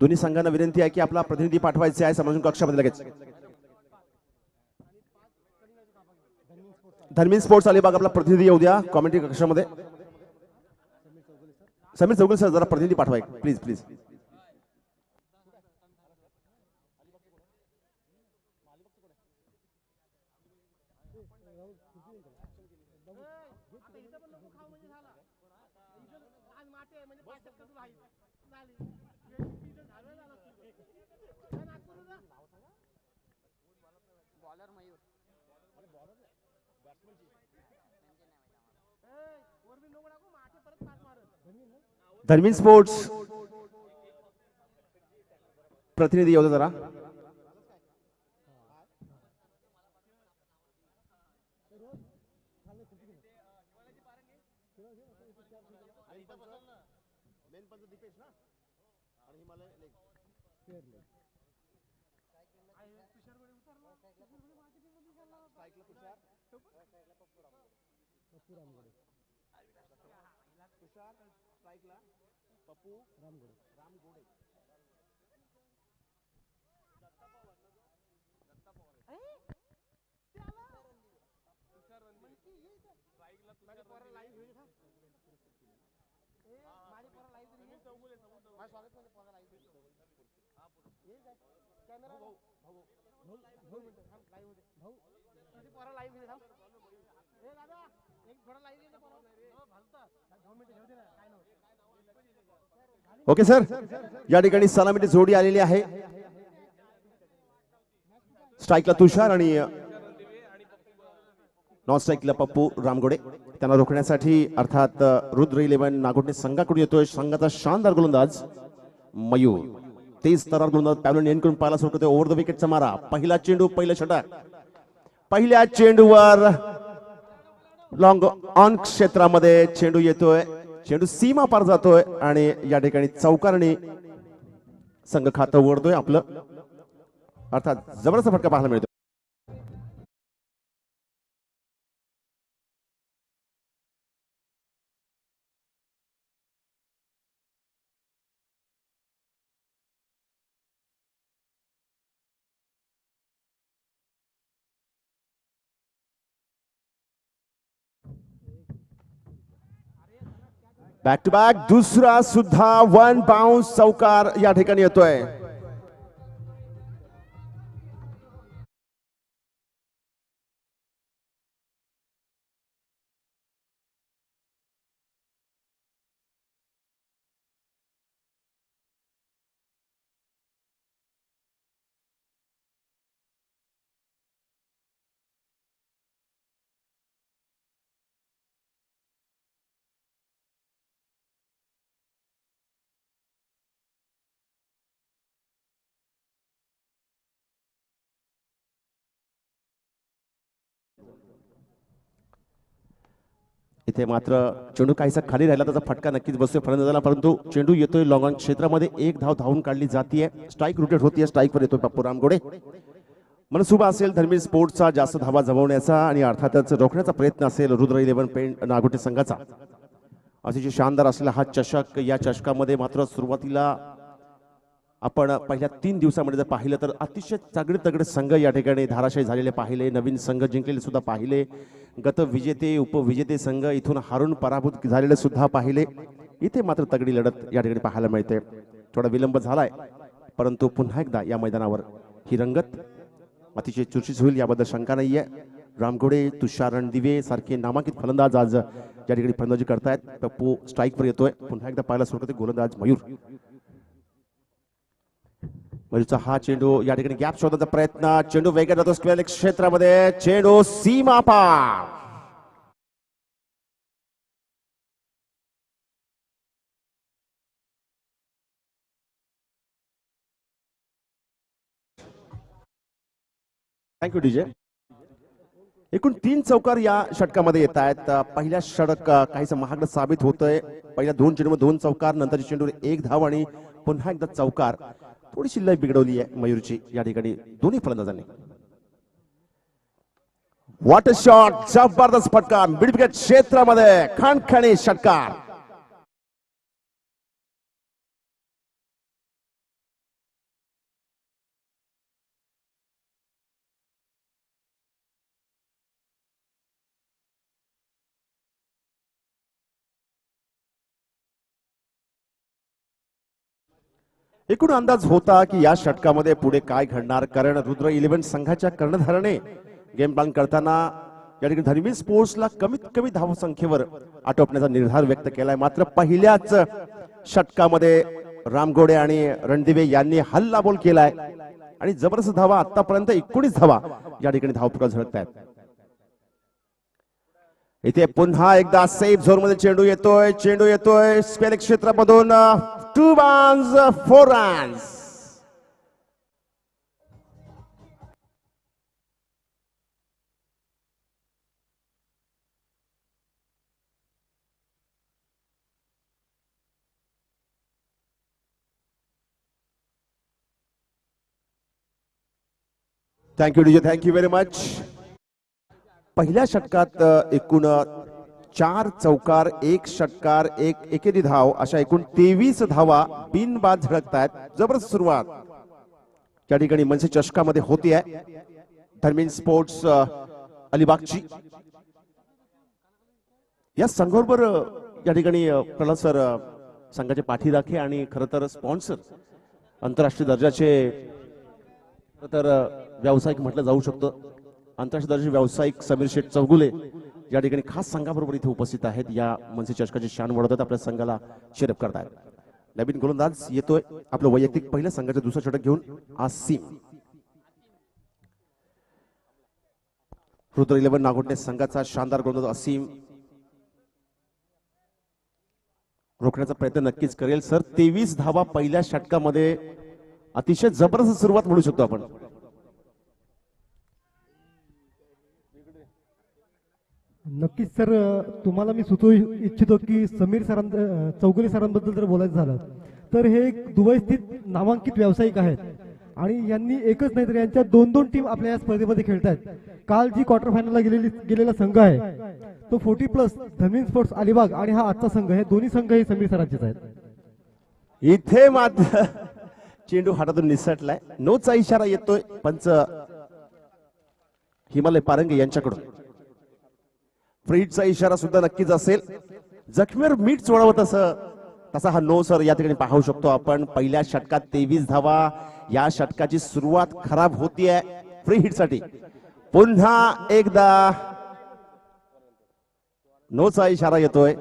दोन्ही संघांना विनंती आहे की आपला प्रतिनिधी पाठवायचे आहे समजून कक्षामध्ये लगेच. धर्मीन स्पोर्ट्स अलिबाग आपला प्रतिनिधी येऊ द्या कॉमेंट्री कक्षामध्ये. समीर चौगुले सर जरा प्रतिनिधी पाठवा प्लीज प्लीज. धर्मीन स्पोर्ट्स प्रतिनिधी येऊ जरा. ओके सर, या ठिकाणी सलामीची जोडी आलेली आहे. स्ट्राईकला तुषार आणि नॉन स्ट्राईकला पप्पू रामगोडे. त्यांना रोखण्यासाठी अर्थात रुद्र 11 नागोठणे संघाकडून येतोय संघाचा शानदार गोलंदाज मयूर. तेज तरार गोलंदाज पॅव्हलियन एंडकडून पाहायला सुरू करतोय. ओव्हर द विकेटचा मारा. पहिला चेंडू पहिलं षटक. पहिल्या चेंडूवर लॉंग ऑन क्षेत्रामध्ये चेंडू येतोय. चेंडू सीमा पार जातोय आणि या ठिकाणी चौकारने संघ खातं उघडतोय आपलं. अर्थात जबरदस्त फटका पाहायला मिळतो. बॅक टू बॅक दुसरा सुद्धा वन बाउन्स चौकार या ठिकाणी येतोय. इथे मात्र चेंडू काहीसा खाली राहिला त्याचा फटका नक्कीच बसतोय फलंदाजाला. परंतु चेंडू येतोय लॉंग ऑन क्षेत्रामध्ये. एक धाव धावून काढली जातीये. स्ट्राईक रोटेट होतीये. स्ट्राईकवर येतोय पप्पू रामगोडे. मनसुबा असेल धर्मीन स्पोर्ट्सचा जास्त धावा जमवण्याचा आणि अर्थातच रोखण्याचा प्रयत्न असेल रुद्र 11 पेंट नागोठणे संघाचा. अतिशय शानदार असलेला हा चषक. या चषकामध्ये मात्र सुरुवातीला आपण पहिल्या 3 दिवसामध्ये जर पाहिलं तर अतिशय तगडे संघ या ठिकाणी धाराशायी झालेले पाहिले. नवीन संघ जिंकलेले सुद्धा पाहिले. गत विजेते उपविजेते संघ इथून हारून पराभूत झालेले सुद्धा पाहिले. इथे मात्र तगडी लढत या ठिकाणी पाहायला मिळते. थोडा विलंब झालाय परंतु पुन्हा एकदा या मैदानावर ही रंगत अतिशय चुरशीच होईल याबद्दल शंका नाहीये. रामगोडे तुषार रणदिवे सारखे नामांकित फलंदाज आज या ठिकाणी फलंदाजी करतायत. पप्पू स्ट्राईकवर येतोय. पुन्हा एकदा पाहायला सुरू करते गोलंदाज मयूर. मयूरचा हा चेंडू या ठिकाणी गॅप शोधण्याचा प्रयत्न. चेंडू वेगात जातो स्क्वेअर क्षेत्रामध्ये. चेंडू सीमा पार. Thank you DJ. एकूण 3 चौकार या षटकामध्ये येत आहेत. पहिल्या षटक काहीसं महागडं साबित होतंय. पहिल्या 2 चेंडूमध्ये 2 चौकार. नंतरच्या चेंडूवर 1 धाव आणि पुन्हा एकदा चौकार. थोडीशी लय बिघडवली आहे मयूरची या ठिकाणी दोन्ही फलंदाजांनी. Water shot. जबरदस्त फटका मिड विकेट क्षेत्रामध्ये. खणखणी षटकार. एकूण अंदाज होता की या षटकामध्ये पुढे काय घडणार, कारण रुद्र 11 संघाच्या कर्णधाराने गेम प्लॅन करताना या ठिकाणी धर्मी स्पोर्ट्सला कमीत कमी धावसंख्येवर आटोपण्याचा निर्धार व्यक्त केलाय. मात्र पहिल्याच षटकामध्ये रामगोडे आणि रणदिवे यांनी हल्लाबोल केलाय आणि जबरदस्त धावा, आतापर्यंत 19 धावा या ठिकाणी धावपळ झळकत आहेत. इथे पुन्हा एकदा सेफ झोन मध्ये चेंडू येतोय स्क्वेअर क्षेत्रामधून 2 runs 4 runs. Thank you DJ, thank you very much. पहिल्या षटकात एकूण 4 चौकार, 1 षटकार, 1 एकेरी धाव अशा एकूण 23 धावा बिनबाद झळकत आहेत. जबरदस्त सुरुवात या ठिकाणी मनसे चषकामध्ये होती आहे. धर्मेंद्र स्पोर्ट्स अलिबागची या संघाबरोबर या ठिकाणी प्रल्हाद सर संघाचे पाठीराखे आणि खरं तर स्पॉन्सर आंतरराष्ट्रीय दर्जाचे तर व्यावसायिक म्हटलं जाऊ शकतं. आंतरराष्ट्रीय दर्जाचे व्यावसायिक समीर शेठ चौगुले या ठिकाणी खास संघाबरोबर इथे उपस्थित आहेत. या मनसे चषकाची शान वाढवतात, आपल्या संघाला शेरप करतायत. नवीन गोलंदाज येतोय आपलं वैयक्तिक पहिल्या संघाचं दुसरं षटक घेऊन आसिम. रुद्र 11 नागोटणे संघाचा शानदार गोलंदाज आसिम रोखण्याचा प्रयत्न नक्कीच करेल. सर 23 धावा पहिल्या षटकामध्ये अतिशय जबरदस्त सुरुवात म्हणू शकतो आपण. नक्कीच सर, तुम्हाला मी सुचवू इच्छितो की समीर चौगुले सरांबद्दल जर बोलायचं झालं तर हे एक दुबई स्थित नामांकित व्यावसायिक आहेत आणि यांनी एकच नाही तर यांच्या 2-2 टीम आपल्या या स्पर्धेमध्ये खेळतात. काल जी क्वार्टर फायनलला गेलेला संघ आहे तो 40+ धर्मेंद्र स्पोर्ट्स अलिबाग आणि हा आजचा संघ, हे दोन्ही संघ हे समीर सरांचेच आहेत. इथे मात्र चेंडू हातातून निसटलाय. नोचा इशारा येतोय पंच हिमालय पारंगे यांच्याकडून. फ्रीडचा इशारा सुद्धा नक्कीच असेल. जखमीवर मीठ चोळवत तसा हा नो सर या ठिकाणी पाहू शकतो आपण. पहिल्या षटकात 23 धावा, या षटकाची सुरुवात खराब होतीये फ्री हिट साठी. पुन्हा एकदा नोचा इशारा येतोय.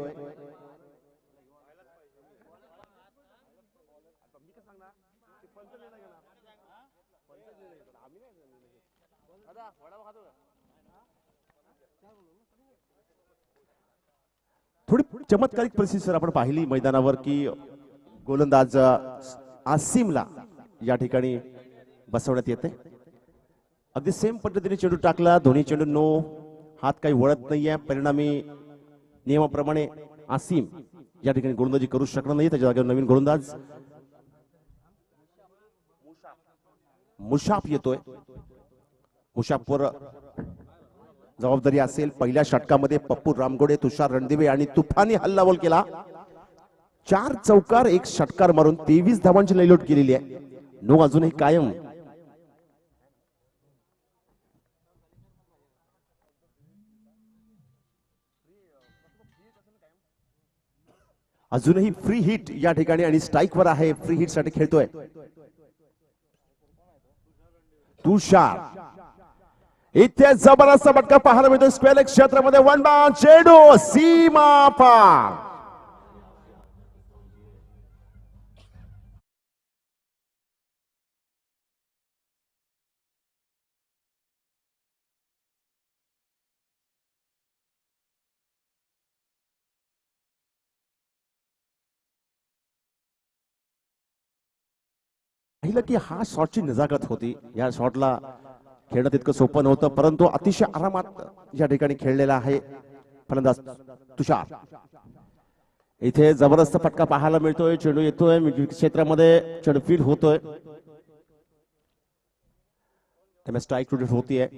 थोडी चमत्कारिक परिस्थिती सर आपण पाहिली मैदानावर की गोलंदाज आसिमला या ठिकाणी बसवण्यात येते. अगदी सेम पद्धतीने चेंडू टाकला, दोन्ही चेंडू नो, हात काही वळत नाहीये. परिणामी नियमाप्रमाणे आसिम या ठिकाणी गोलंदाजी करू शकणार नाही. त्याच्या जागेवर नवीन गोलंदाज मुशाफ येतोय. मुशाफवर जबाबदारी असेल. पहिल्या षटकामध्ये पप्पू रामगोडे, तुषार रणदिवे आणि तुफानी हल्लाबोल केला. 4 चौकार, 1 षटकार मारून 23 धावांची लयलोट केलेली आहे. नो अजूनही कायम. अजूनही फ्री हिट या ठिकाणी आणि स्ट्राईकवर आहे. फ्री हिट साठी खेळतोय तुषार. इथे जबरदस्त फटका पाहायला मिळतो स्क्वेअर क्षेत्रामध्ये. 1 बाउंड चेंडू सीमा पार. पाहिलं की हा शॉटची नजाकत होती. या शॉटला खेळणं तितकं सोपं नव्हतं, परंतु अतिशय आरामात या ठिकाणी खेळलेला आहे फलंदाज तुषार. इथे जबरदस्त फटका पाहायला मिळतोय. चेंडू येतोय क्षेत्रामध्ये, चेंडू फील्ड होतोय, स्ट्राईक रोटेट होतीये.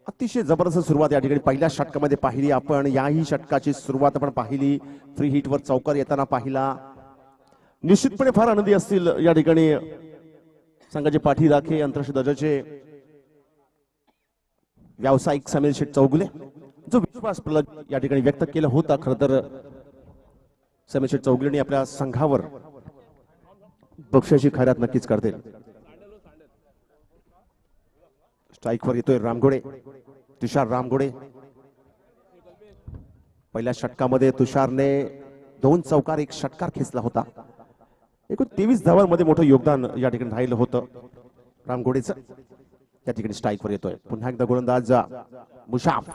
अतिशय जबरदस्त सुरुवात या ठिकाणी पहिल्या षटकामध्ये पाहिली आपण. याही षटकाची सुरुवात आपण पाहिली, फ्री हिट वर चौकार येताना पाहिला. निश्चितपणे फार आनंदी असतील या ठिकाणी संघाचे पाठीराखे, आंतरराष्ट्रीय दर्जाचे व्यावसायिक समीर शेठ चौगुले, जो विश्वास या ठिकाणी व्यक्त केला होता. खरं तर समीर शेठ चौगुलेंनी आपल्या संघावर बक्षिसाची खैरात नक्कीच करतील. स्ट्राईकवर येतोय रामगोडे, तुषार रामगोडे. पहिल्या षटकामध्ये तुषारने 2 चौकार 1 षटकार खेचला होता. एकूण 23 धावांमध्ये मोठं योगदान या ठिकाणी राहिलं होतं रामगोडेचं. या ठिकाणी स्ट्राईकवर येतोय पुन्हा एकदा गोलंदाज मुशाफ.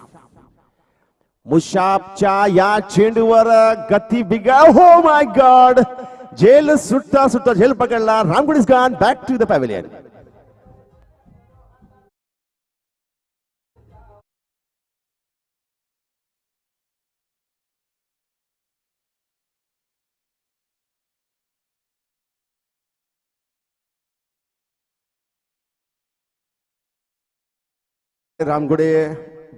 मुशाफच्या या चेंडूवर गती बिगा. हो माय गॉड, झेल सुटता सुटता झेल पकडला. Ramgod is gone back to the pavilion. Ramgode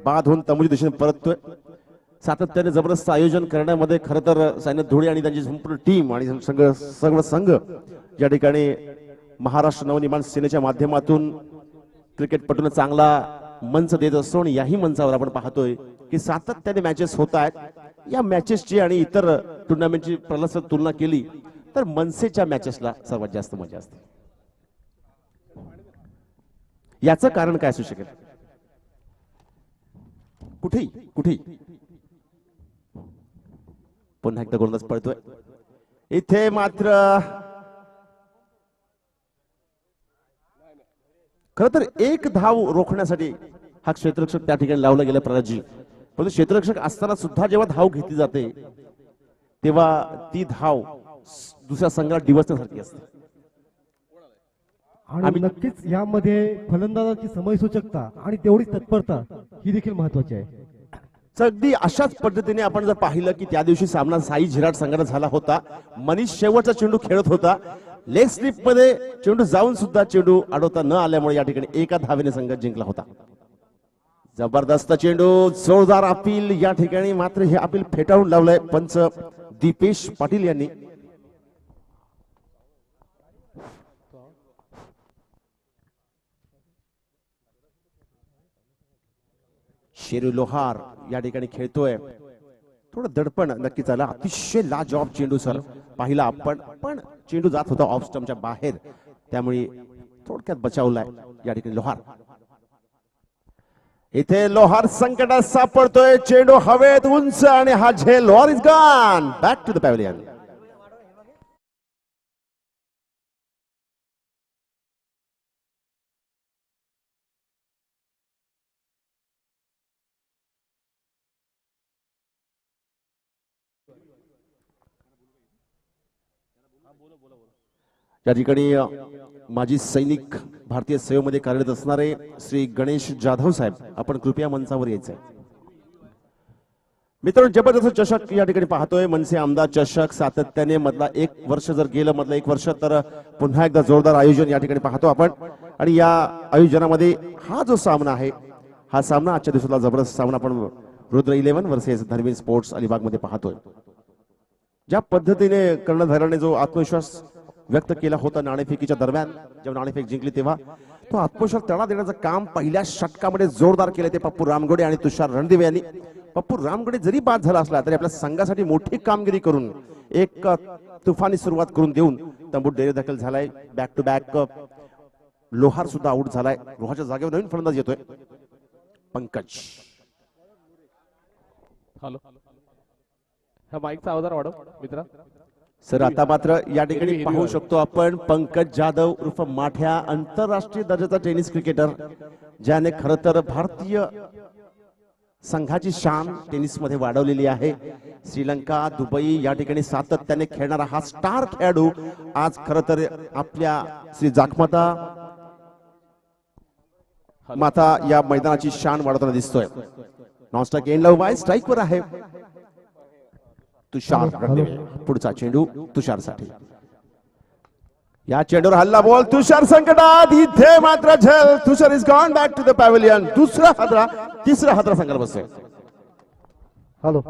बाद होऊन तमुजी दिशेने परततोय. सातत्याने जबरदस्त आयोजन करण्यामध्ये खरं तर सायनाथ धुळे आणि त्यांची संपूर्ण टीम आणि सगळं संघ या ठिकाणी महाराष्ट्र नवनिर्माण सेनेच्या माध्यमातून क्रिकेटपटूंना चांगला मंच देत असतो. आणि याही मंचावर आपण पाहतोय की सातत्याने मॅचेस होत आहेत. या मॅचेसची आणि इतर टुर्नामेंटची प्रलसर तुलना केली तर मनसेच्या मॅचेसला सर्वात जास्त मजा असते. याचं कारण काय असू शकेल? कुठेही कुठेही पुन्हा एकदा गोलंदाज पळतोय. इथे मात्र खर तर 1 धाव रोखण्यासाठी हा क्षेत्ररक्षक त्या ठिकाणी लावला गेला प्रराजी. पण क्षेत्ररक्षक असताना सुद्धा जेव्हा धाव घेतली जाते तेव्हा ती धाव दुसऱ्या संघाला डिवचण्यासारखी असते. आणि नक्कीच यामध्ये फलंदाजाची समयसूचकता आणि तेवढीच तत्परता ही देखील महत्वाची आहे. अगदी अशाच पद्धतीने आपण जर पाहिलं की त्या दिवशी सामना साई झिराट संघाने झाला होता. मनीष शेवटचा चेंडू खेळत होता. लेग स्लिप मध्ये चेंडू जाऊन सुद्धा चेंडू अडवता न आल्यामुळे या ठिकाणी 1 धावेने संघ जिंकला होता. जबरदस्त चेंडू, जोरदार अपील या ठिकाणी. मात्र हे अपील फेटाळून लावलंय पंच दीपेश पाटील यांनी. शेरू लोहार या ठिकाणी खेळतोय. थोडं दडपण नक्कीच आलं. अतिशय लाजवाब चेंडू सर पाहिला आपण, पण चेंडू जात होता ऑफ स्टंपच्या बाहेर, त्यामुळे थोडक्यात बचावलाय या ठिकाणी लोहार. इथे लोहार संकटात सापडतोय. चेंडू हवेत उंच आणि हा झेल. Lohar is gone back to the pavilion. या ठिकाणी माजी सैनिक भारतीय सेवेमध्ये कार्यरत असणारे श्री गणेश जाधव साहेब, आपण कृपया मंचावर यायचंय. मित्रांनो, जबरदस्त चषक या ठिकाणी पाहतोय. मनसे आमदार चषक सातत्याने मधला 1 वर्ष जर गेलं, मधला 1 वर्ष, तर पुन्हा एकदा जोरदार आयोजन या ठिकाणी पाहतो आपण. आणि या आयोजनामध्ये हा जो सामना आहे, हा सामना आजच्या दिवसाला जबरदस्त सामना आपण रुद्र 11 वर्सेस धर्मेंद्र स्पोर्ट्स अलिबाग मध्ये पाहतोय. ज्या पद्धतीने कर्णधाराने जो आत्मविश्वास व्यक्त केला होता नाणेफेकीच्या दरम्यान, जेव्हा नाणेफेक जिंकली तेव्हा, तो आत्मविश्वास तडा देण्याचं काम पहिल्या षटकामध्ये जोरदार केले ते पप्पू रामगोडे आणि तुषार रणदिवे यांनी. पप्पू रामगोडे जरी बाद झाला असला तरी आपल्या संघासाठी मोठी कामगिरी करून एक तुफानी सुरुवात करून देऊन तंबूत डेरेदखल झालाय. बॅक टू बॅक लोहार सुद्धा आउट झालाय. लोहारच्या जागेवर नवीन फलंदाज येतोय पंकज. हॅलो, हा माईकचा आवाज वाढव मित्रा. सर आता मात्र या ठिकाणी पाहू शकतो आपण पंकज जाधव उर्फ माठ्या, आंतरराष्ट्रीय दर्जाचा टेनिस क्रिकेटर, ज्याने खरं तर भारतीय संघाची शान टेनिस मध्ये वाढवलेली आहे. श्रीलंका, दुबई या ठिकाणी सातत्याने खेळणारा हा स्टार खेळाडू आज खरं तर आपल्या श्री जाखमाता माता या मैदानाची शान वाढवताना दिसतोय. नॉनस्टॉप एंड लव बाय स्ट्राईक वर आहे तुषार रणदिवे. पुढचा चेंडू तुषारसाठी. या चेंडूवर हल्ला बॉल, तुषार संकटात. इथे मात्र झेल. Tushar is gone back to the pavilion. दुसरा हादरा, तिसरा हादरा संघाला बसतोय. Hello,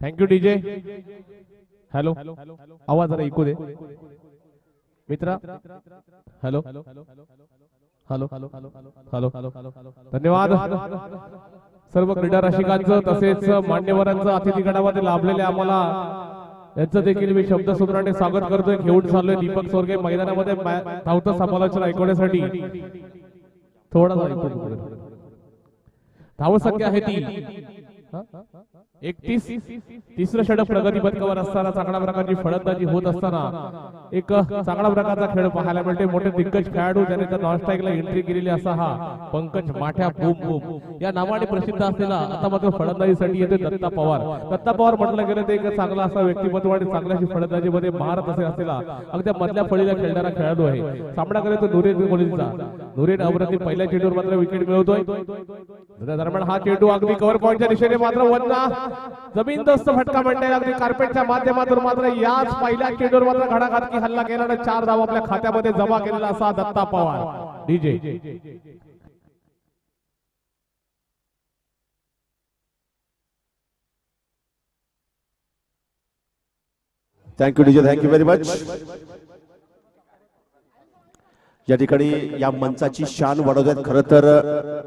thank you DJ. हॅलो, आवाज जरा ऐकू दे मित्रा. हॅलो, हॅलो हॅलो धन्यवाद सर्व क्रीडा रसिकांचं तसेच मान्यवरांचं अतिथी गणामध्ये लाभलेले आम्हाला यांचं देखील मी शब्द सुमराने स्वागत करतोय. घेऊन चाललोय दीपक सोरगे मैदानामध्ये धावतं समालोचन ऐकवण्यासाठी. थोडा धावसंख्या आहे ती 31. तिसरं षटक प्रगती पथकावर असताना चांगल्या प्रकारची फलंदाजी होत असताना एक चांगला प्रकारचा खेळ पाहायला मिळते. मोठे दिग्गज खेळाडू ज्याने त्या नॉनस्ट्राईकला एंट्री केलेली असा हा पंकज माठ्या बूम बूम या नावाने प्रसिद्ध असलेला आता मात्र फलंदाजीसाठी येते दत्ता पवार. दत्ता पवार म्हटलं गेलं ते एक चांगला असा व्यक्तिमत्व आणि चांगल्याशी फलंदाजीमध्ये महारत असे असलेला अगदी मधल्या फळीला खेळणारा खेळाडू आहे. सामना करतो नुरेन कोहलीचा. नुरेन अप्रतिम पहिल्या चेंडूवर मात्र विकेट मिळवतोय. दरम्यान हा चेंडू अगदी कव्हर पॉईंटच्या दिशेने मात्र वन्ना जमीनदोस्त फटका म्हणता अगदी कार्पेटच्या माध्यमातून मात्र याच पहिल्या चेंडूवर मात्र घडाघातकी हल्ला केला. 4 धावा आपल्या खात्यामध्ये जमा केलेला असा Datta Pawar. DJ thank you DJ, thank you very much. या ठिकाणी या मंचाची शान वाढवतात. खरं तर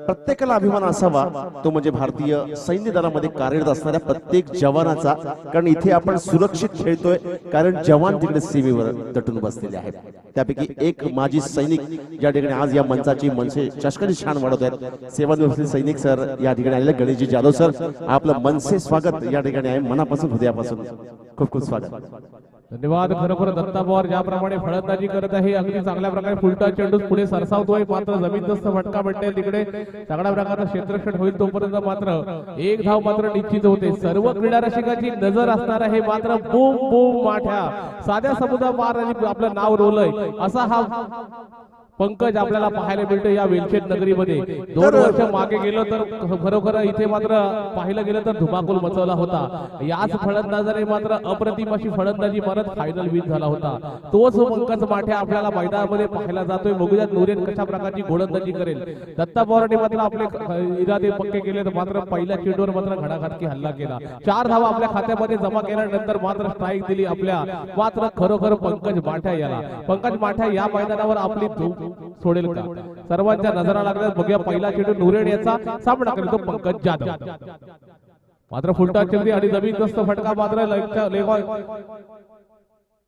प्रत्येकाला अभिमान असावा तो म्हणजे भारतीय सैन्य दलामध्ये कार्यरत असणाऱ्या प्रत्येक जवानाचा. कारण इथे आपण सुरक्षित खेळतोय कारण जवान तिकडे सीमेवर दटून बसलेले आहेत. त्यापैकी एक माजी सैनिक या ठिकाणी आज या मंचाची मनसे चषकाची शान वाढवत आहेत. सेवानिवृत्त सैनिक सर या ठिकाणी आलेले गणेशजी जाधव सर, आपलं मनसे स्वागत या ठिकाणी आहे. मनापासून हृदयापासून खूप खूप स्वागत. धन्यवाद. खरोखर दत्ता पवार ज्याप्रमाणे फलंदाजी करत आहे अगदी चांगल्या प्रकारे फुलटा चेंडू पुढे सरसावतोय. मात्र जमीनदोस्त फटका म्हणते तिकडे चांगल्या प्रकारचं क्षेत्ररक्षण होईल तोपर्यंत मात्र एक धाव मात्र निश्चित होते. सर्व क्रीडा रसिकाची नजर असणार आहे. मात्र बूम बूम माठ्या साध्या समुद्र पार आपलं नाव रोवलंय असा हा पंकज आपल्याला पाहायला मिळतो या वेलचेट नगरीमध्ये. 2 वर्ष मागे गेलो तर खरोखर इथे मात्र पाहिलं गेलं तर धुमाकूल मचवला होता. याच फलंदाजाने मात्र अप्रतिम अशी फलंदाजी मारत फायनल विन झाला होता. तोच पंकज माठ्या आपल्याला मैदानामध्ये पाहायला जातोय. बघूया नुरेन कशा प्रकारची गोलंदाजी करेल. दत्ता पवारांनी मात्र आपले इरादे पक्के केले तर मात्र पहिल्या चेंडूवर मात्र घडाघातकी हल्ला केला. 4 धावा आपल्या खात्यामध्ये जमा केल्यानंतर मात्र स्ट्राईक दिली आपल्या. मात्र खरोखर पंकज माठ्या याला पंकज माठ्या या मैदानावर आपली धूप सोडेल का सर्वांच्या नजरा लागल्यास बघूया. पहिला चेंडू नुरेन याचा सामना करतो पंकज जाधव. मात्र फुलटा चेंडू आणि जमीनदोस्त फटका मात्र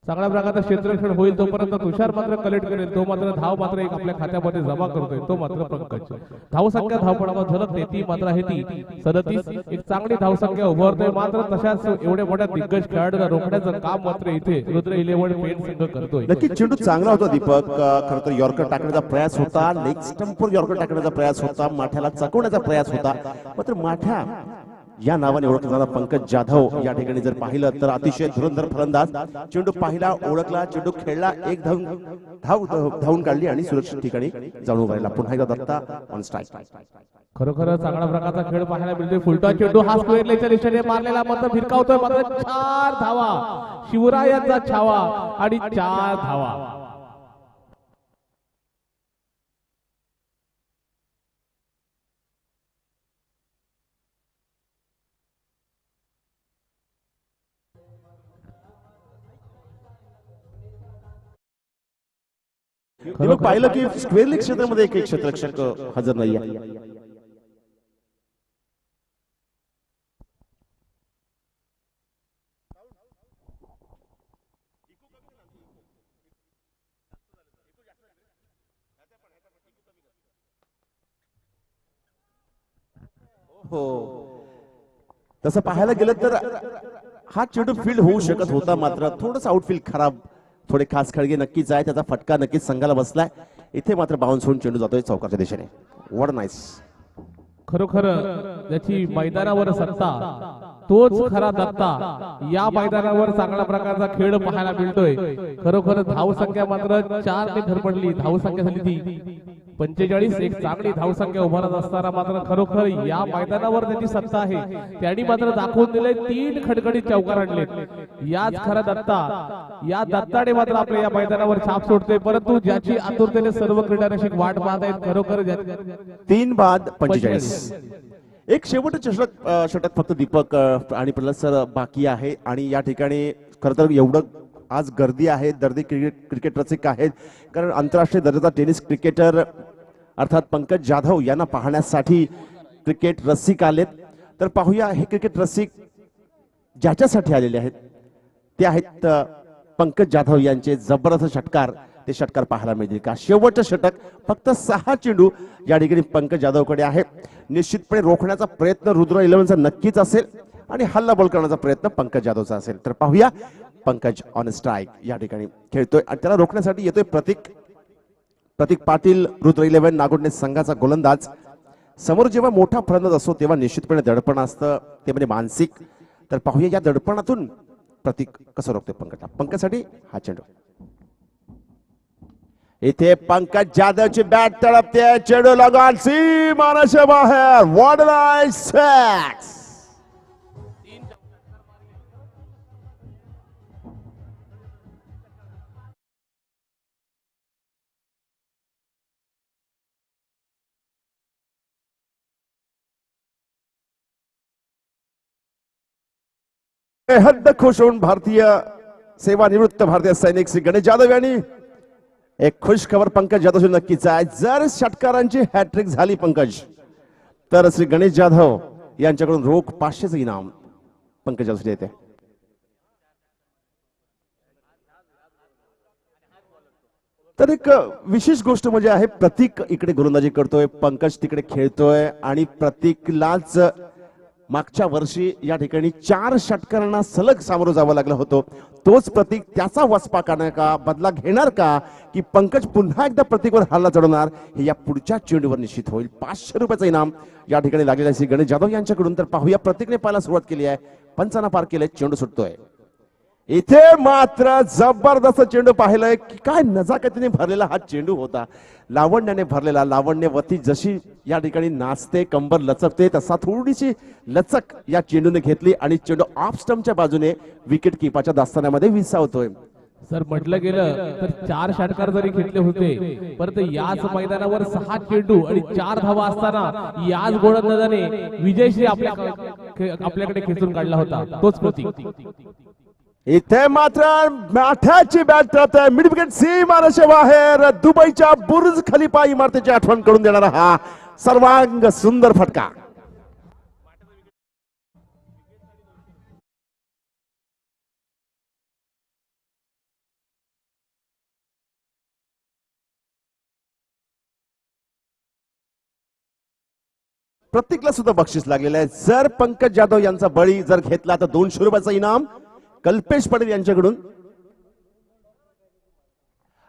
चांगल्या प्रकारचं क्षेत्ररक्षण होईल तोपर्यंत तुषार मात्र कलेक्ट करेल. तो मात्र धाव मात्र एक आपल्या खात्यामध्ये जमा करतोय तो मात्र पंकज. धावसंख्या धावपणावर झलकते ती मात्र आहे ती 37. एक चांगली धावसंख्या उभारतोय. मात्र तशाच एवढ्या मोठ्या दिग्गज खेळाडूला रोखण्याचं काम मात्र इथे रुद्र 11 पेन संघ करतोय. नक्कीच चेंडू चांगला होता दीपक. खरं तर यॉर्कर टाकण्याचा प्रयास होता. लेग स्टंपवर यॉर्कर टाकण्याचा प्रयास होता. माठ्याला चकवण्याचा प्रयास होता. मात्र माठ्या या नावाने ओळखला जाणारा पंकज जाधव या ठिकाणी जर पाहिलं तर अतिशय धुरंधर फलंदाज. चेंडू पाहिला, ओळखला, चेंडू खेळला, एक धावून काढली आणि सुरक्षित ठिकाणी जाऊन उभा राहिला. पुन्हा एकदा दत्ता ऑन स्ट्राईक. खरोखर चांगला प्रकारचा खेळ पाहायला मिळतोय. फुलटा चेंडू हा स्क्वेअर लेगच्या दिशेने मारलेला मात्र भिरकावतोय. मात्र 4 धावा शिवरायांचा छावा आणि 4 धावा. पाहिलं की स्क्वेअर लेग क्षेत्रामध्ये एक क्षेत्ररक्षक हजर नाही आहे. हो तसं पाहायला गेलं तर हा चेंडू फील्ड होऊ शकत होता. मात्र थोडंसं आउटफील्ड खराब, थोडे खास खळगे नक्कीच आहे. त्याचा फटका नक्कीच संघाला बसलाय. इथे मात्र बाउन्स होऊन चेंडू जातोय चौकारच्या दिशेने. What nice. खरोखर ज्याची मैदानावर सत्ता तोच खरा दत्ता. या मैदानावर चांगल्या प्रकारचा खेळ पाहायला मिळतोय. खरोखर धावसंख्या मात्र 4 ने धडपडली. धावसंख्या झाली ती 45. एक चांगली धावसंख्या उभारत असताना मात्र खरोखर या मैदानावर त्याची सत्ता आहे. त्यांनी मात्र दाखवून दिले 3 खडखडीत चौकार आणले. याच खरा दत्ता. या दत्ताने मात्र आपल्या या मैदानावर छाप सोडतोय. परंतु ज्याची आतुरतेने सर्व क्रीडारसिक वाट पाहत आहेत. खरोखर 3 बाद 45. एक शेवटचं षटक फक्त दीपक आणि प्रल्हाद सर बाकी आहे. आणि या ठिकाणी खरं तर एवढं आज गर्दी आहे. दर्दी क्रिकेट रसिक आहेत कारण आंतरराष्ट्रीय दर्जाचा टेनिस क्रिकेटर अर्थात पंकज जाधव यांना पाहण्यासाठी क्रिकेट रसिक आलेत. तर पाहूया हे क्रिकेट रसिक ज्याच्यासाठी आलेले आहेत ते आहेत पंकज जाधव यांचे जबरदस्त षटकार. ते षटकार पाहायला मिळतील का? शेवटचं षटक फक्त 6 चेंडू या ठिकाणी पंकज जाधवकडे आहे. निश्चितपणे रोखण्याचा प्रयत्न रुद्र 11चा नक्कीच असेल आणि हल्ला बॉल करण्याचा प्रयत्न पंकज जाधवचा असेल. तर पाहूया पंकज ऑन स्ट्राईक या ठिकाणी खेळतोय आणि त्याला रोखण्यासाठी येतोय प्रतीक पाटील, रुद्र 11 नागोडणे संघाचा गोलंदाज. समोर जेव्हा मोठा फलंदाज असतो तेव्हा निश्चितपणे दडपण असतं, ते म्हणजे मानसिक. तर पाहूया या दडपणातून प्रतीक कसं रोखतोय पंकजला. पंकजसाठी हा चेंडू. इथे पंकज जाधवची बॅट तळपते, चेंडू लगाल सीमारेषे बाहेर. What a nice six. बेहद खुश होऊन भारतीय सेवानिवृत्त भारतीय सैनिक श्री गणेश जाधव यांनी एक खुश खबर पंकज जाधव नक्कीच आहे. जर षटकारांची हॅट्रिक झाली पंकज, तर श्री गणेश जाधव यांच्याकडून रोख 500चं इनाम पंकज जाधव येते. तर एक विशेष गोष्ट म्हणजे आहे, प्रतीक इकडे गोलंदाजी करतोय, पंकज तिकडे खेळतोय आणि प्रतीकलाच मागच्या वर्षी या ठिकाणी 4 षटकारांना सलग सामोरं जावं लागलं होतं. तोच प्रतीक त्याचा वचपा करणार का, बदला घेणार का, की पंकज पुन्हा एकदा प्रतीकवर हल्ला चढवणार, हे या पुढच्या चेंडूवर निश्चित होईल. 500 रुपयाचं इनाम या ठिकाणी लागलेलं आहे श्री गणेश जाधव यांच्याकडून. तर पाहूया प्रतीकने पाहायला सुरुवात केली आहे, 55 पार केले, चेंडू सुटतोय. इथे मात्र जबरदस्त चेंडू पाहिलंय की काय नजाकतीने भरलेला हा चेंडू होता, लावण्याने भरलेला. लावण्यवती जशी या ठिकाणी नाचते, कंबर लचकते, तसा थोडीशी लचक या चेंडूने घेतली आणि चेंडू ऑफ स्टंपच्या बाजूने विकेट किपाच्या दास्तानामध्ये विसावतोय. सर म्हटलं गेलं तर 4 षटकार जरी घेतले होते, परंतु याच मैदानावर 6 चेंडू आणि 4 धावा असताना याच गोलंदाजाने विजयश्री आपल्याकडे खेचून काढला होता, तोच प्रतीक. इथे मात्र माठ्याची बॅट आहे, मिड विकेट सीमारेषे बाहेर. दुबईच्या बुर्ज खलिफा इमारतीची आठवण करून देणारा हा सर्वांग सुंदर फटका. प्रत्येकला सुद्धा बक्षीस लागलेलं आहे. जर पंकज जाधव यांचा बळी जर घेतला तर 200 रुपयाचं इनाम कल्पेश पटेल यांच्याकडून.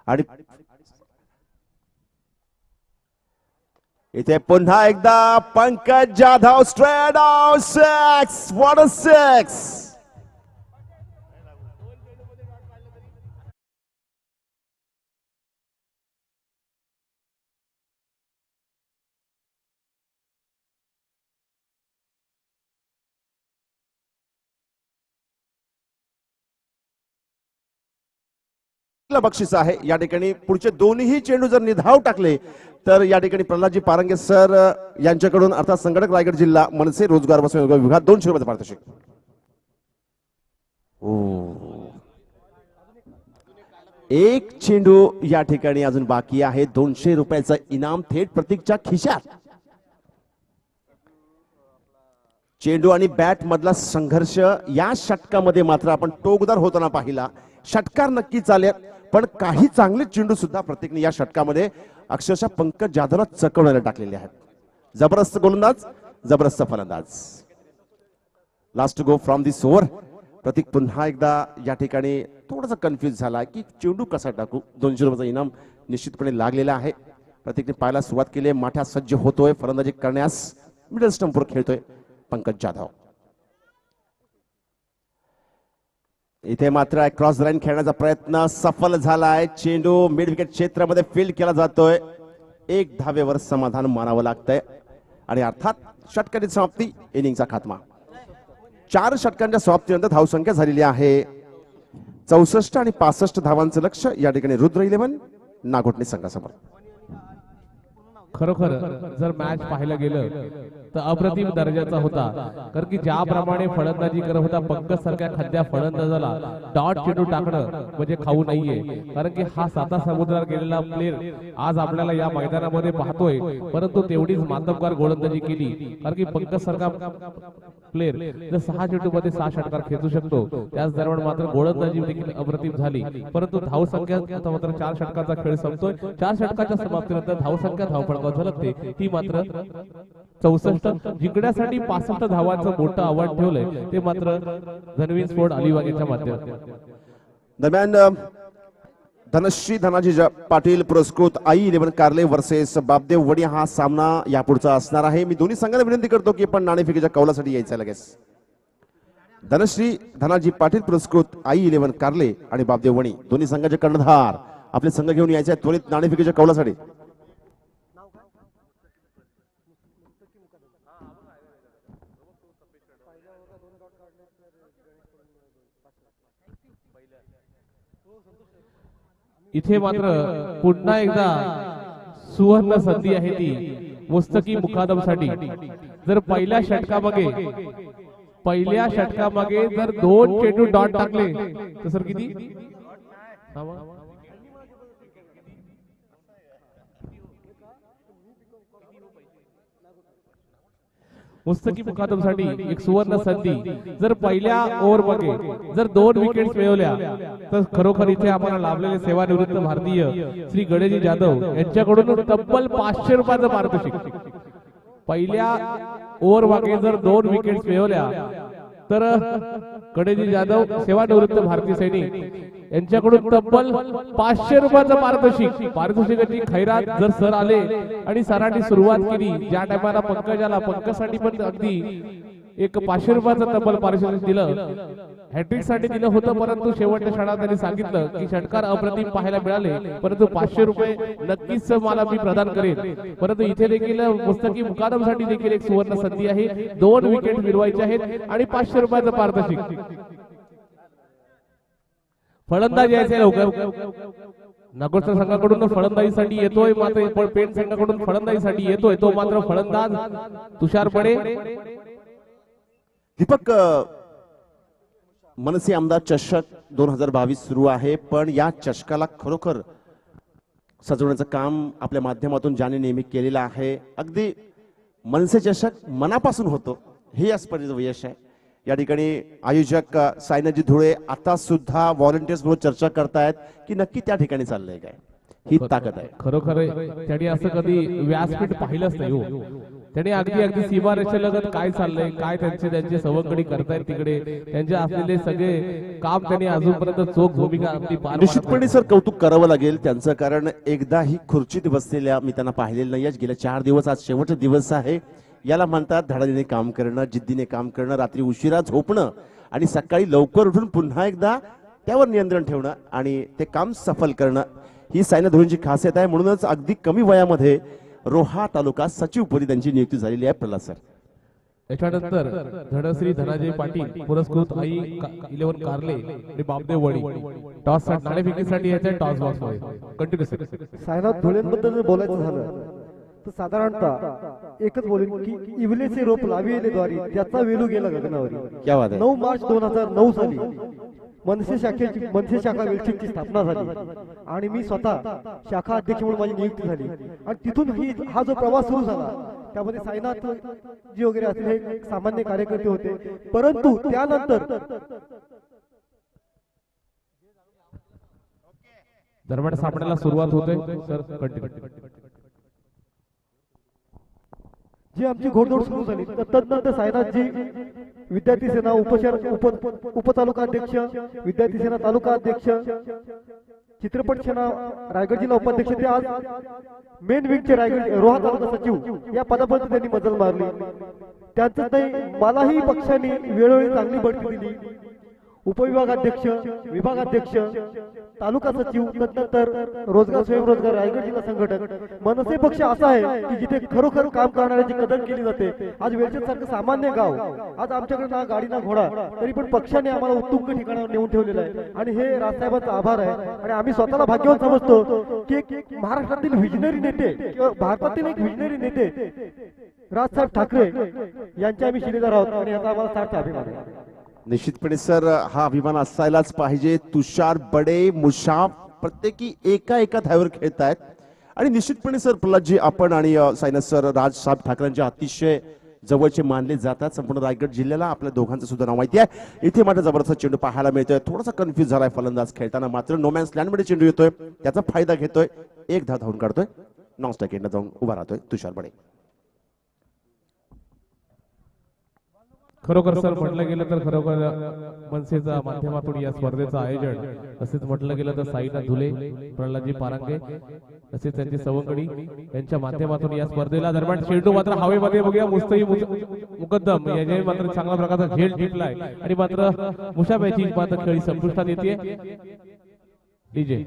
आणि इथे पुन्हा एकदा Pankaj Jadhav straight out 6. What a 6. बक्षीस आहे या ठिकाणी. पुढचे दोन्ही चेंडू जर निधाव टाकले तर या ठिकाणी प्रल्हादजी पारंगे सर यांच्याकडून अर्थात संघटक रायगड जिल्हा मनसे रोजगार व स्वयंरोजगार विभाग 200 रुपयाचं पारितोषिक. एक चेंडू या ठिकाणी अजून बाकी आहे. 200 रुपयाचं इनाम थेट प्रतीकच्या खिशात. चेंडू आणि बॅट मधला संघर्ष या षटकामध्ये मात्र आपण टोकदार होताना पाहिला. षटकार नक्की चालेल, पण काही चांगले चेंडू सुद्धा प्रत्येकने या षटकामध्ये अक्षरशः पंकज जाधवला चकवण्याला टाकलेले आहेत. जबरदस्त गोलंदाज, जबरदस्त फलंदाज. Last go from this over. Pratik पुन्हा एकदा या ठिकाणी थोडासा कन्फ्युज झाला की चेंडू कसा टाकू. 200 रुपयाचं इनाम निश्चितपणे लागलेलं आहे. प्रतीकने पाहायला सुरुवात केली, माठा सज्ज होतोय फलंदाजी करण्यास. मिडल स्टंपवर खेळतोय पंकज जाधव. इथे मात्र क्रॉस लाईन खेळण्याचा प्रयत्न सफल झालाय. चेंडू मिड विकेट क्षेत्रामध्ये फील्ड केला जातोय. 1 धावेवर समाधान मानावं लागतंय आणि अर्थात षटकांची समाप्ती, इनिंगचा खात्मा. 4 षटकांच्या समाप्तीनंतर धावसंख्या झालेली आहे 64 आणि 65 धावांचं लक्ष या ठिकाणी रुद्र 11 नागोठणे संघासमोर. खरोखर जर मॅच पाहायला गेलं तर अप्रतिम दर्जाचा होता, कारण की ज्याप्रमाणे फलंदाजी करत होता पंकज सारख्या खाद्या फलंदाजाला डॉट चेंडू टाकणं म्हणजे खाऊ नाहीये, कारण की हा साता समुद्रात गेलेला प्लेअर आज आपल्याला या मैदानामध्ये पाहतोय, परंतु तेवढीच मातबगार गोलंदाजी केली, कारण की पंकज सारखा प्लेअर जर 6 चेंडूमध्ये 6 षटकार खेचू शकतो, त्याच दरम्यान मात्र गोलंदाजी देखील अप्रतिम झाली, परंतु धाव संख्या आता मात्र 4 षटकाचा खेळ संपतोय. 4 षटकाच्या समाप्तीनंतर धाव संख्या धावफलकावर झलकते ती मात्र 64. जिंकण्यासाठी 65 धावांचं मोठं आव्हान ठेवलंय ते मात्र धनवीर स्पोर्ट अलिबाग यांच्या माध्यमातून. दरम्यान धनश्री धनाजी पाटील पुरस्कृत आई 11 कारले वर्सेस बापदेव वडी हा सामना यापुढचा असणार आहे. मी दोन्ही संघांना विनंती करतो की पण नाणेफेकीच्या कौलासाठी यायचं लगेच. धनश्री धनाजी पाटील पुरस्कृत आई 11 कारले आणि बापदेव वणी दोन्ही संघाचे कर्णधार आपले संघ घेऊन यायचे आहेत त्वरित नाणेफेकीच्या कौलासाठी. इथे मात्र पुन्हा एकदा सुवर्ण संधी आहे ती मुस्तकी मुकादमसाठी. जर पहिल्या षटकामागे जर 2 चेंडू डॉट टाकले तर सर किती मुस्तकी मुकादमसाठी एक सुवर्ण संधी. जर पहिल्या ओव्हर मध्ये जर 2 विकेट्स मिळवल्या तर खरोखर इथे आम्हाला लाभलेले सेवानिवृत्त भारतीय श्री गणेशजी जाधव यांच्याकडून तब्बल 500 रुपयाचं पारितोषिक. पहिल्या ओव्हर मागे जर 2 विकेट्स मिळवल्या तर गणेशजी जाधव सेवानिवृत्त भारतीय सैनिक यांच्याकडून तब्बल 500 रुपयाचं पारितोषिकाची खैरात जर सर आले आणि सरांनी सुरुवात केली ज्या टायमाला पंकजसाठी पण अगदी एक 500 रुपयाचं तब्बल पारितोषिक दिलं, हॅट्रिक साठी दिलं होतं, परंतु शेवटच्या क्षणात त्यांनी सांगितलं की षटकार अप्रतिम पाहायला मिळाले, परंतु 500 रुपये नक्कीच मला मी प्रदान करेन. परंतु इथे देखील मुस्तकी मुकादमसाठी देखील एक सुवर्ण संधी आहे. 2 विकेट मिळवायचे आहेत आणि 500 रुपयाचं पारितोषिक. फलंदाज यायचे लवकर. नागोरच्या संघाकडून फलंदाजीसाठी येतोय, मात्र पेण संघाकडून फलंदाजीसाठी येतोय तो मात्र फलंदाज तुषार बडे. दीपक, मनसे आमदार चषक 2022 सुरू आहे, पण या चषकाला खरोखर सजवण्याचं काम आपल्या माध्यमातून ज्याने नेहमी केलेलं आहे. अगदी मनसे चषक मनापासून होतो हे या स्पर्धेचं यश आहे. या ठिकाणी आयोजक सायनाजी धुळे आता सुद्धा व्हॉलंटियर्स बरोबर चर्चा करतायत की नक्की त्या ठिकाणी चाललंय काय. ही ताकद आहे खरोखर. त्यांनी असं कधी व्यासपीठ पाहिलंच नाही हो. त्यांनी अगदी सीमारेषेलगत काय चाललंय, काय त्यांचे सवंगडी करतायत तिकडे त्यांचे असलेले सगळे काम त्यांनी अजूनपर्यंत चोख भूमिका आपली पार. निश्चितपणे सर कौतुक करावं लागेल त्यांचं, कारण एकदा ही खुर्चीत बसलेल्या मी त्यांना पाहिलेलं नाही. गेल्या 4 दिवस आज शेवटचा दिवस आहे. याला म्हणतात धडाडीने काम करणं, जिद्दीने काम करणं, रात्री उशिरा झोपणं आणि सकाळी लवकर उठून पुन्हा एकदा त्यावर नियंत्रण ठेवणं आणि ते काम सफल करणं ही सायना धुळेंची खासियत आहे. म्हणूनच अगदी कमी वयामध्ये रोहा तालुका सचिवपदी त्यांची नियुक्ती झालेली आहे. प्रल्हाद सर, याच्यानंतर धनश्री धनाजी पाटील पुरस्कृत आई 11 कारले आणि बापदेव वडी टॉस नाणेफेकीसाठी यायचे टॉस बॉक्स मध्ये. Continue sir. सायना धुळेंबद्दल बोलायचं झालं तर साधारणतः एकच बोलेन की इवलेचे रोप लाविले द्वारी त्याचा वेलू गेला गगनावरी. क्या बात आहे. 9 मार्च 2009 साली मनसे शाखा वेलचीची स्थापना झाली आणि मी स्वतः शाखा अध्यक्ष म्हणून माझी नियुक्ती झाली आणि तिथून हा जो प्रवास सुरू झाला त्यामध्ये सायनाथ जी वगैरे असतील हे सामान्य कार्यकर्ते होते, परंतु त्यानंतर दरम्यान सामन्याला सुरुवात होते. Sir continue. जी आमची घोडदौड सुरू झाली तदनंतर सायनाथजी विद्यार्थी सेना उपतालुका अध्यक्ष, विद्यार्थी सेना तालुका अध्यक्ष, चित्रपट सेना रायगड जिल्हा उपाध्यक्ष, ते आज मेन विंगचे रायगड रोहा तालुका सचिव या पदापर्यंत त्यांनी मजल मारली. त्यांचं नाही मलाही पक्षाने वेळोवेळी चांगली बढती दिली. उपविभागाध्यक्ष, विभागाध्यक्ष, तालुका सचिव, तदनंतर रोजगार स्वयंरोजगार रायगड जिल्हा संघटक. मनसे पक्ष असा आहे की जिथे खरोखर काम करणाऱ्यांची कदर केली जाते. आज वेलचंद सारखं सामान्य गाव, आज आमच्याकडे ना गाडी ना घोडा, तरी पण पक्षाने आम्हाला उत्तुंग ठिकाणावर नेऊन ठेवलेलं आहे आणि हे राजसाहेबांचा आभार आहे. आणि आम्ही स्वतःला भाग्यवान समजतो की एक महाराष्ट्रातील विजनरी नेते किंवा भारतातील एक विजनरी नेते राजसाहेब ठाकरे यांचे आम्ही शिलेदार आहोत आणि याचा आम्हाला सार्थ अभिमान आहे. निश्चितपणे सर हा अभिमान असायलाच पाहिजे. तुषार बडे, मुशाफ प्रत्येकी एका धावेवर खेळत आहेत आणि निश्चितपणे सर प्रल्हादजी आपण आणि सायनाथ सर राजसाहेब ठाकरेंचे अतिशय जवळचे मानले जातात संपूर्ण रायगड जिल्ह्याला. आपल्या दोघांचं सुद्धा नाव माहिती आहे. इथे मात्र जबरदस्त चेंडू पाहायला मिळतोय. थोडासा कन्फ्युज झालाय फलंदाज खेळताना, मात्र नोमॅन्स लँड मध्ये चेंडू येतोय, त्याचा फायदा घेतोय, एक धाव धावून काढतोय, नॉन स्ट्राईक एंडला जाऊन उभा राहतोय तुषार बडे. खरोखर सर म्हटलं गेलं तर खरोखर मनसेच्या माध्यमातून या स्पर्धेचं आयोजन, तसेच म्हटलं गेलं तर साईनाथ धुले, प्रल्हादजी पारांगे तसेच त्यांची सवंगडी यांच्या माध्यमातून या स्पर्धेला दरम्यान चेंडू मात्र हवेमध्ये बघूया मुस्तई मुकद्दम याने मात्र चांगल्या प्रकारचा झेल टिकलाय आणि मात्र मुशाबाईची मात्र खेळी संपुष्टात येते. डीजे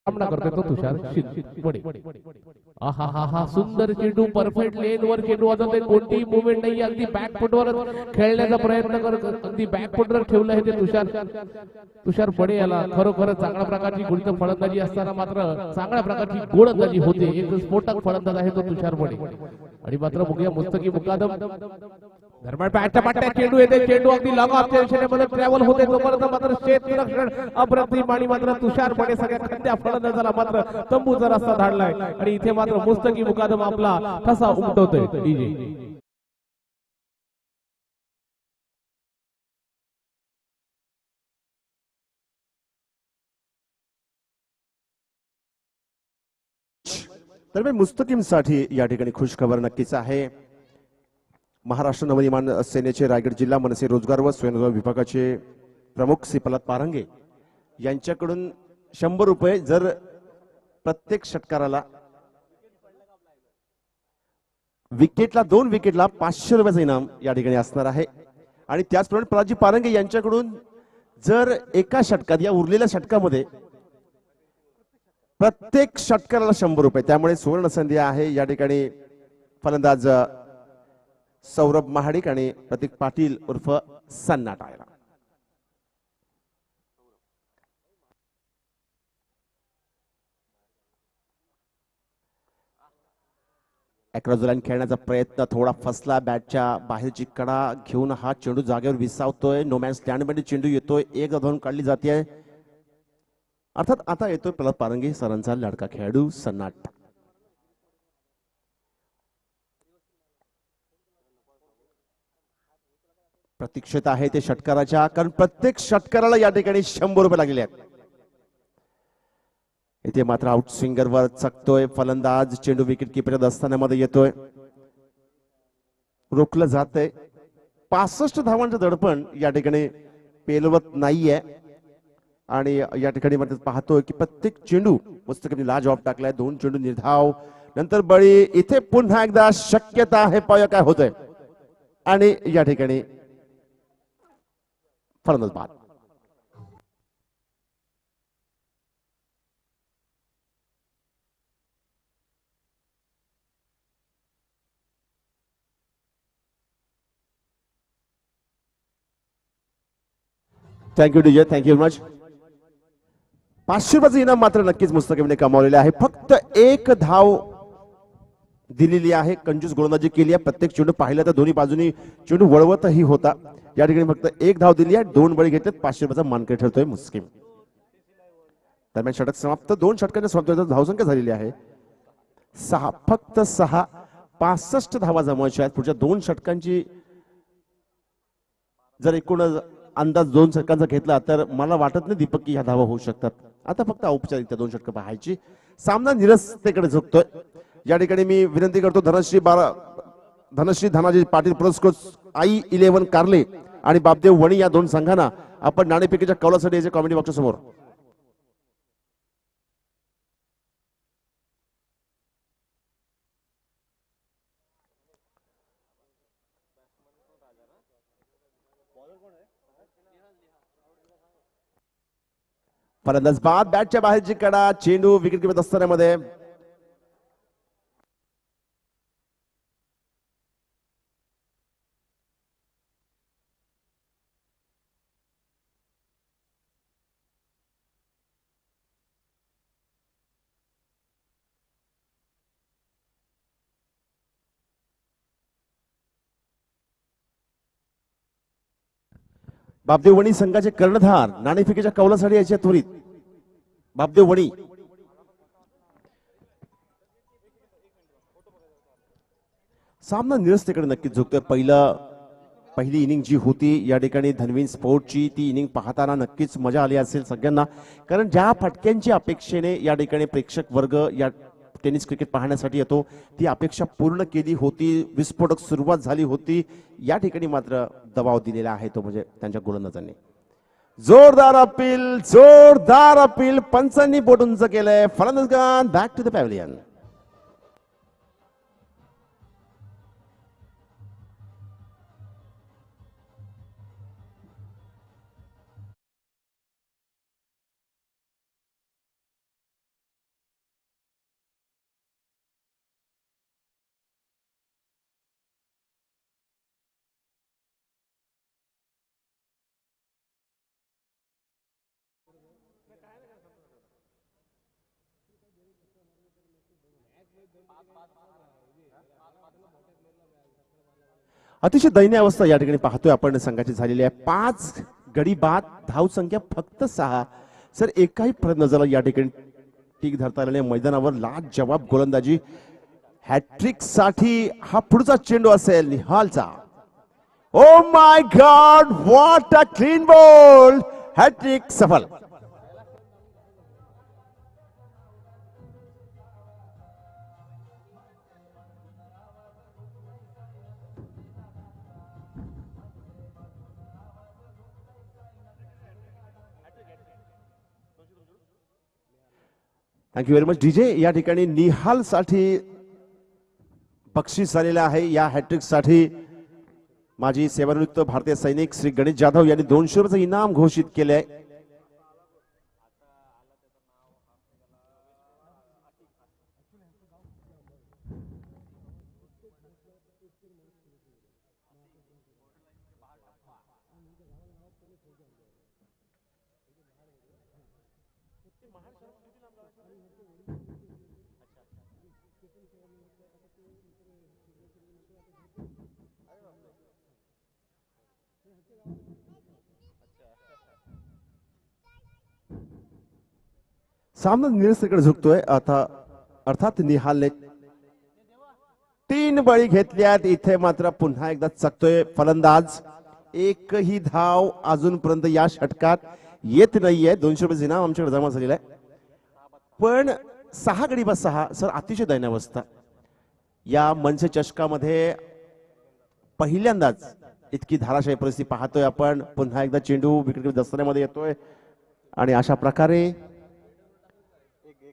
सामना करतोय तो तुषार शिंदे. आहा हा हा सुंदर चेंडू, परफेक्ट लेन वर चेंडू वाजवतोय, कोणतीही मुवमेंट नाही, अगदी बॅक फुटवर खेळण्याचा प्रयत्न करत, अगदी बॅक फुटवर ठेवलं आहे ते तुषार बडे याला. खरोखर चांगल्या प्रकारची गुणित फलंदाजी असताना मात्र चांगल्या प्रकारची गोलंदाजी होते. एक स्फोटक फलंदाज आहे तो तुषार बडे. आणि मात्र बघूया मुस्तकी मुकादम दरम्यान बॅटच्या पाट्या चेंडू येते, चेंडू अगदी लॉंग ऑफच्या दिशेने ट्रॅव्हल होते, तोपर्यंत मात्र क्षेत्ररक्षण अप्रतिम आणि मात्र तुषार बडे सगळ्या खंड्या फलंदाजाला मात्र तंबूचा रस्ता धाडलाय आणि इथे मात्र मुस्तकी मुकादम आपला ठसा उमटवतोय. दरम्यान मुस्तकीमसाठी या ठिकाणी खुश खबर नक्कीच आहे. महाराष्ट्र नवनिर्माण सेनेचे रायगड जिल्हा मनसे रोजगार व स्वयंरोजगार विभागाचे प्रमुख श्री प्रल्हाद पारंगे यांच्याकडून 100 रुपये, जर प्रत्येक षटकाराला विकेटला 2 विकेटला 500 रुपयाचं इनाम या ठिकाणी असणार आहे. आणि त्याचप्रमाणे प्रल्हादजी पारंगे यांच्याकडून जर एका षटकात या उरलेल्या षटकामध्ये प्रत्येक षटकाराला 100 रुपये, त्यामुळे सुवर्ण संधी आहे या ठिकाणी. फलंदाज सौरभ महाडिक आणि प्रतीक पाटील उर्फ सन्नाट आहे. 11 जुलैन खेळण्याचा प्रयत्न थोडा फसला. बॅटच्या बाहेरची कडा घेऊन हा चेंडू जागेवर विसावतोय. नोमॅन स्टँड मध्ये चेंडू येतोय, एक धावून काढली जाते. अर्थात आता येतोय प्रल्हाद पारंगे सरांचा लाडका खेळाडू सन्नाट. प्रतीक्षेत आहे ते षटकाराच्या, कारण प्रत्येक षटकाराला या ठिकाणी 100 रुपये लागलेले आहेत. इथे मात्र आउट स्विंगर वर चकतोय फलंदाज. चेंडू विकेट किपरच्या दस्तान्यामध्ये येतोय, रोखलं जातंय. 65 धावांचं दडपण या ठिकाणी पेलवत नाहीये. आणि या ठिकाणी मात्र पाहतोय की प्रत्येक चेंडू मुस्तकीमने लाजवाब टाकलाय. 2 चेंडू निर्धाव नंतर बळी. इथे पुन्हा एकदा शक्यता आहे, पाहूया काय होतंय. आणि या ठिकाणी फलंदाज बाद. Thank you DJ, thank you very much. 500 रुपयाचं इनाम मात्र नक्कीच मुस्तकीमने कमावलेले आहे. फक्त एक धाव दिलेली आहे, कंजूस गोलंदाजी केली आहे. प्रत्येक चेंडू पाहिलं तर दोन्ही बाजूनी चेंडू वळवतही होता. या ठिकाणी फक्त एक धाव दिली आहे, 2 बळी घेतलेत. 500 रुपयाचा मानकरी ठरतोय मुस्किम. दरम्यान षटक समाप्त, 2 षटकांच्या समाप्त धावसंख्या झालेली आहे 6, फक्त 6. 65 धावा जमवायच्या आहेत. पुढच्या 2 षटकांची जर एकूण अंदाज 2 षटकांचा घेतला तर मला वाटत नाही दीपक की ह्या धावा होऊ शकतात. आता फक्त औपचारिकता 2 षटकं पाहायची. सामना निरस्तेकडे झुकतोय. या ठिकाणी मी विनंती करतो धनश्री धनाजी पाटील पुरस्कृत I11 कारले आणि बापदेव वणी या 2 संघांना आपण नाणेफेकीच्या कौलासाठी याचे कॉमेडी बॉक्सच्या समोर. फलंदाज बाद. बॅटच्या बाहेरची कडा, चेंडू विकेट किपरच्या दस्तान्यामध्ये. बापदेव वणी संघाचे कर्णधार नाणेफेकीच्या कौलासाठी याच्या त्वरित बापदेव वणी. सामना निरस्तेकडे नक्कीच झुकतोय. पहिली इनिंग जी होती या ठिकाणी धनवीन स्पोर्टची, ती इनिंग पाहताना नक्कीच मजा आली असेल सगळ्यांना. कारण ज्या फटक्यांची अपेक्षेने या ठिकाणी प्रेक्षक वर्ग या टेनिस क्रिकेट पाहण्यासाठी येतो ती अपेक्षा पूर्ण केली होती. विस्फोटक सुरुवात झाली होती. या ठिकाणी मात्र दबाव दिलेला आहे तो म्हणजे त्यांच्या गोलंदाजांनी. जोरदार अपील पंचांनी बोट उंच केलंय. फलंदाज बॅक टू द पॅव्हलियन. अतिशय दयनीय अवस्था या ठिकाणी पाहतोय आपण संघाची झालेली आहे. 5 गडी बाद, धाव संख्या फक्त 6. सर एकाही फलंदाजाला या ठिकाणी टीक धरता आलेल्या मैदानावर लाजवाब गोलंदाजी. हॅट्रिक साठी हा पुढचा चेंडू असेल निहालचा. Oh my god, what a clean ball. Hat trick सफल. Thank you very much DJ. या ठिकाणी निहाल साठी बक्षीस झालेलं आहे. या हॅट्रिक साठी माजी सेवानिवृत्त भारतीय सैनिक श्री गणेश जाधव यांनी 200 रुपयाचं इनाम घोषित केले आहे. सामना निरसकडे झुकतोय. आता अर्थात निहालने 3 बळी घेतल्यात. इथे मात्र पुन्हा एकदा चकतोय फलंदाज. एकही धाव अजूनपर्यंत या षटकात येत नाहीये. 200 रुपये इनाम आमच्याकडे जमा झालेला आहे. पण 6 गडी बस 6 सर अतिशय दयनीय या मनसे चषकामध्ये पहिल्यांदाच इतकी धाराशाही परिस्थिती पाहतोय आपण. पुन्हा एकदा चेंडू विकेट दसऱ्यामध्ये येतोय आणि अशा प्रकारे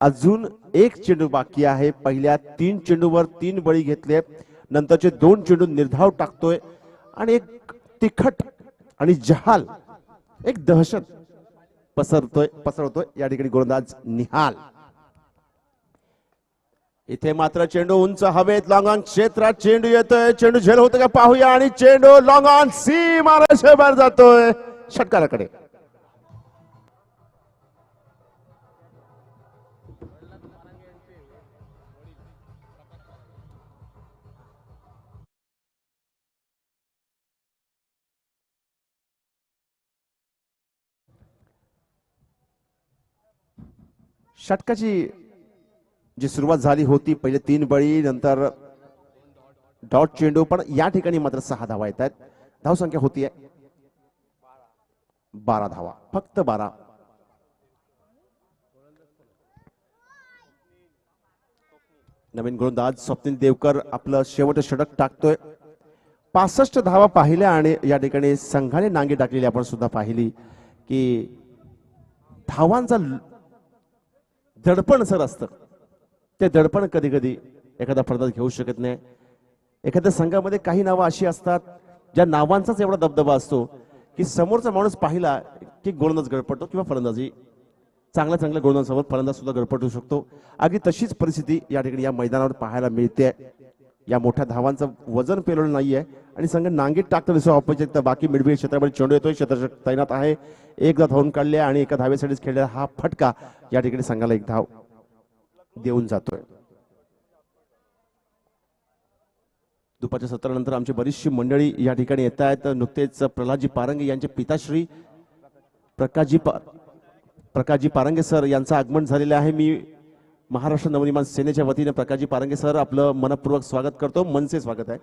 अजून एक चेंडू बाकी आहे. पहिल्या 3 चेंडूवर 3 बळी घेतले. नंतरचे 2 चेंडू निर्धाव टाकतोय आणि एक तिखट आणि जहाल एक दहशत पसरतोय या ठिकाणी गोलंदाज निहाल. इथे मात्र चेंडू उंच हवेत लॉंग ऑन क्षेत्रात चेंडू येतोय. चेंडू झेल होतं का पाहूया आणि चेंडू लॉंग ऑन सीमारेषे बाहेर जातोय षटकाराकडे. षटकाची जी सुरुवात झाली होती पहिले 3 बळी नंतर डॉट चेंडू. पण या ठिकाणी मात्र 6 धावा येत आहेत. धावसंख्या होतीये 12 धावा. फक्त 12. नवीन गोलंदाज स्वप्नील देवकर आपलं शेवटचं षटक टाकतोय. 65 धावा पाहिल्या आणि या ठिकाणी संघाने नांगी टाकलेली आपण सुद्धा पाहिली की धावांचा दडपण सर असतं. ते दडपण कधी कधी एखादा फलंदाज घेऊ शकत नाही. एखाद्या संघामध्ये काही नावं अशी असतात ज्या नावांचाच एवढा दबदबा असतो की समोरचा माणूस पाहिला की गोलंदाज गडपडतो किंवा फलंदाजी चांगल्या गोलंदाजासोबत फलंदाज सुद्धा गडपटू शकतो. अगदी तशीच परिस्थिती या ठिकाणी या मैदानावर पाहायला मिळते. या मोठ्या धावांचं वजन पेलवलं नाहीये आणि संघ नांगीत टाकतो दिसतो ऑपोजिट. तर बाकी मिडविकेट क्षेत्रामध्ये चेंडू येतोय. क्षेत्ररक्षक तैनात आहे. एकदा धावून काढले आणि एका धावेसाठीच खेळलेला हा फटका या ठिकाणी संघाला 1 धाव देऊन जातोय. दुपारच्या सत्रानंतर आमची बरीचशी मंडळी या ठिकाणी येत आहेत. नुकतेच प्रल्हादजी पारंगे यांचे पिताश्री प्रकाशजी पारंगे सर यांचं आगमन झालेलं आहे. मी महाराष्ट्र नवनिर्माण सेनेच्या वतीने प्रकाशजी पारंगे सर आपलं मनपूर्वक स्वागत करतो. मनसे स्वागत आहे.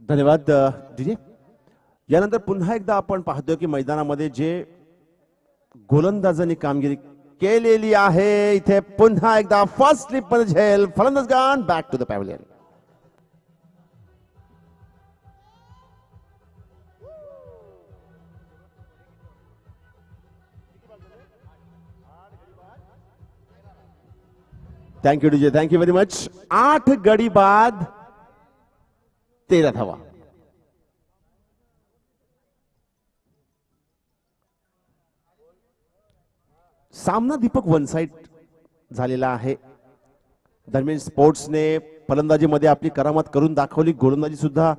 धन्यवाद डीजे. यानंतर पुन्हा एकदा आपण पाहतोय की मैदानामध्ये जे गोलंदाजांनी कामगिरी केलेली आहे. इथे पुन्हा एकदा फर्स्ट स्लिप मध्ये झेल फलंदाज गण back to the pavilion. Thank you DJ. Thank you very much. 8 गडी बाद 13 धावा. सामना दीपक वन साइड झालेला आहे. दरम्यान स्पोर्ट्सने फलंदाजीमध्ये आपली करामत करून दाखवली. गोलंदाजी सुद्धा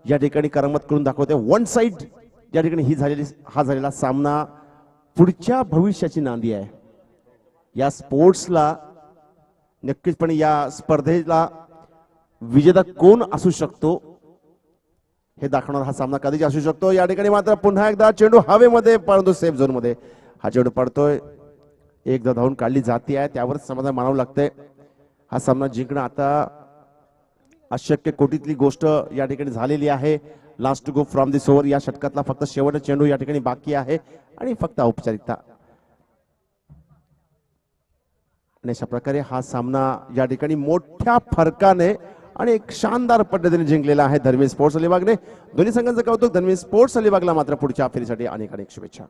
या ठिकाणी करामत करून दाखवते. वन साइड या ठिकाणी हा झालेला सामना पुढच्या भविष्याची नांदी आहे. या स्पोर्ट्सला नक्कीचपणे या स्पर्धेला विजेता कोण असू शकतो हे दाखवणारा हा सामना कधीच असू शकतो. या ठिकाणी मात्र पुन्हा एकदा चेंडू हवेमध्ये परंतु सेफ झोन मध्ये हा चेंडू पडतोय. एकदा धावून काढली जाते आहे त्यावरच समाधान मानावं लागतंय. हा सामना जिंकणं आता अशक्य कोटीतली गोष्ट या ठिकाणी झालेली आहे. Last two go from this over या षटकातला फक्त शेवटचा चेंडू या ठिकाणी बाकी आहे आणि फक्त औपचारिकता. आणि अशा प्रकारे हा सामना या ठिकाणी मोठ्या फरकाने आणि एक शानदार पद्धतीने जिंकलेला आहे धर्मेश स्पोर्ट्स अलिबागने. दोन्ही संघांचं कौतुक. धर्मेश स्पोर्ट्स अलिबागला मात्र पुढच्या फेरीसाठी अनेक अनेक शुभेच्छा.